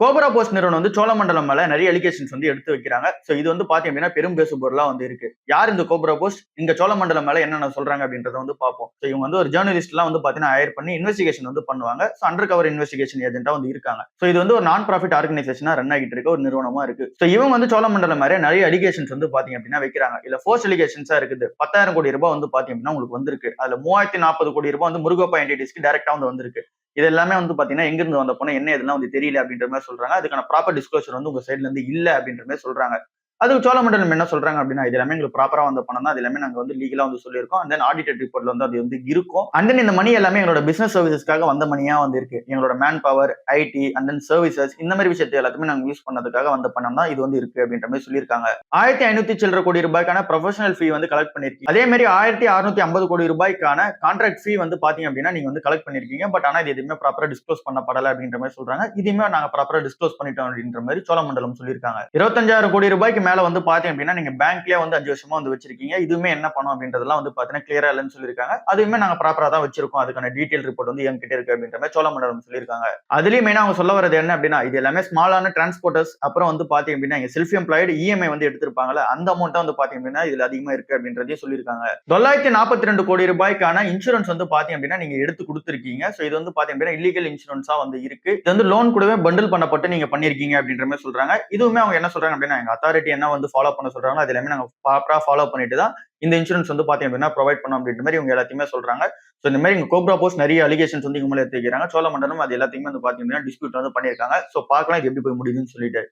Cobra post நிறுவனம் வந்து சோழமண்டலம் மேல நிறைய அலிகேஷன்ஸ் வந்து எடுத்து வைக்கிறாங்க. சோ இது வந்து பாத்தீங்க அப்படின்னா பெரும் பேசுபொருளா வந்து இருக்கு. யார் இந்த கோப்ரா போஸ்ட், இங்க சோழமண்டலம் மேல என்னென்ன சொல்றாங்க அப்படின்றத வந்து பார்ப்போம். சோ இவங்க வந்து ஒரு ஜேர்னலிஸ்ட் எல்லாம் வந்து பாத்தீங்கன்னா ஹையர் பண்ணி இன்வெஸ்டிகேஷன் வந்து பண்ணுவாங்க. சோ அண்டர் கவர் இன்வெஸ்டிகேஷன் ஏஜென்ட்டா வந்து இருக்காங்க. சோ இது வந்து ஒரு நான் ப்ராஃபிட் ஆர்கனைசேஷனா ரன் ஆகிட்டு இருக்க ஒரு நிறுவனமா இருக்கு. சோ இவங்க வந்து சோழமண்டலம் மாதிரி நிறைய அலிகேஷன்ஸ் வந்து பாத்தீங்க அப்படின்னா வைக்கிறாங்க. இல்ல ஃபோர்ஸ் அலிகேஷன்ஸா இருக்குது. 10,000 கோடி ரூபாய் வந்து பாத்தீங்க அப்படின்னா உங்களுக்கு வந்திருக்கு. அதுல 3040 கோடி ரூபாய் வந்து முருகப்பா என்டிட்டிஸ்க்கு டைரக்டா வந்து வந்திருக்கு. இது எல்லாமே வந்து பாத்தீங்கன்னா எங்க இருந்து வந்த போன என்ன இதெல்லாம் வந்து தெரியல அப்படின்ற மாதிரி சொல்றாங்க. அதுக்கான ப்ராப்பர் டிஸ்க்ளோசர் வந்து உங்க சைட்ல இருந்து இல்ல அப்படின்ற மாதிரி சொல்றாங்க. அது சோழமண்டலம் என்ன சொல்றாங்க அப்படின்னா இது எல்லாமே எங்களுக்கு ப்ராப்பரா வந்த பணம் தான். அது எல்லாமே நாங்க வந்து லீகலா வந்து சொல்லியிருக்கோம். அண்ட் தென் ஆடிட்டட் ரிப்போர்ட்ல வந்து அது வந்து இருக்கும். அண்ட் தென் இந்த மணி எல்லாமே எங்களோட பிசினஸ் சர்வீசஸ்க்காக வந்த மணியா வந்து இருக்கு. எங்களோட manpower, IT and then services இந்த மாதிரி விஷயத்தை எல்லாத்தையுமே நாங்க யூஸ் பண்ணதுக்காக வந்த பணம் தான் இது வந்து இருக்கு அப்படின்ற மாதிரி சொல்லியிருக்காங்க. 1500 சில்லற கோடி ரூபாய்க்கான ப்ரொஃபஷனல் ஃபீ வந்து கலெக்ட் பண்ணிருக்கீங்க. அதே மாதிரி 1650 கோடி ரூபாய்க்கான கான்ட்ராக்ட் ஃபீ வந்து பாத்தீங்க அப்படின்னா நீங்க வந்து கலெக்ட் பண்ணிருக்கீங்க. பட் ஆனா இது எதுவுமே ப்ராப்பரா டிஸ்க்ளோஸ் பண்ணப்படல அப்படின்ற மாதிரி சொல்றாங்க. இதுவுமே நாங்க ப்ராப்பரா டிஸ்க்ளோஸ் பண்ணிட்டோம் அப்படின்ற மாதிரி சோழமண்டலம் சொல்லியிருக்காங்க. 25,000 கோடி ரூபாய்க்கு மேல வந்து பாத்தீங்க அப்படின்னா நீங்க பேங்க்லயே வந்து 5 வருஷமா வந்து வச்சிருக்கீங்க. இதுவுமே என்ன பணம் அப்படின்றதெல்லாம் வந்து பாத்தீங்கன்னா கிளியரா இல்லைன்னு சொல்லியிருக்காங்க. அதுவுமே நாங்க ப்ராப்பரா தான் வச்சிருக்கோம். அதுக்கான டீடைல் ரிப்போர்ட் வந்து என்கிட்ட இருக்கு அப்படின்ற மாதிரி சோழமண்டலம் சொல்லியிருக்காங்க. அதுலயும் மெயினா அவங்க சொல்ல வரது என்ன அப்படின்னா இது எல்லாமே ஸ்மாலான டிரான்ஸ்போர்ட்டர்ஸ் அப்புறம் வந்து பாத்தீங்க அப்படின்னா செல்ஃப் எம்ப்ளாய்டு இஎம்ஐ வந்து எடுத்திருப்பாங்கல்ல அந்த அமௌண்ட் வந்து பாத்தீங்க அப்படின்னா இதுல அதிகமா இருக்கு அப்படின்றதையும் சொல்லியிருக்காங்க. 942 கோடி ரூபாய்க்கான இன்சூரன்ஸ் வந்து பாத்தீங்க அப்படின்னா நீங்க எடுத்து கொடுத்திருக்கீங்க. சோ இது வந்து பாத்தீங்க அப்படின்னா இல்லீகல் இன்சூரன்ஸா வந்து இருக்கு. இது வந்து லோன் கூடவே பண்டில் பண்ணப்பட்டு நீங்க பண்ணிருக்கீங்க அப்படின்ற மாதிரி சொல்றாங்க. இதுவுமே அவங்க என்ன சொல்றாங்க அப்படின்னா எங்க அத்தாரிட்டி என்ன வந்து ஃபாலோ பண்ண சொல்றாங்களோ அது எல்லாமே நாங்க ப்ராப்பரா ஃபாலோ பண்ணிட்டு தான் இந்த இன்சூரன்ஸ் வந்து பாத்தீங்க அப்படின்னா ப்ரொவைட் பண்ணோம் அப்படின்ற மாதிரி இவங்க எல்லாத்தையுமே சொல்றாங்க. சோ இந்த மாதிரி கோப்ரா போஸ்ட் நிறைய அலிகேஷன்ஸ் வந்து இவங்க மேல எடுத்து வைக்கிறாங்க. சோழமண்டலம் அது எல்லாத்தையுமே வந்து பாத்தீங்க அப்படின்னா டிஸ்பியூட் வந்து பண்ணிருக்காங்க. சோ பார்க்கலாம் இது எப்படி போய் முடியுதுன்னு சொல்லிட்டு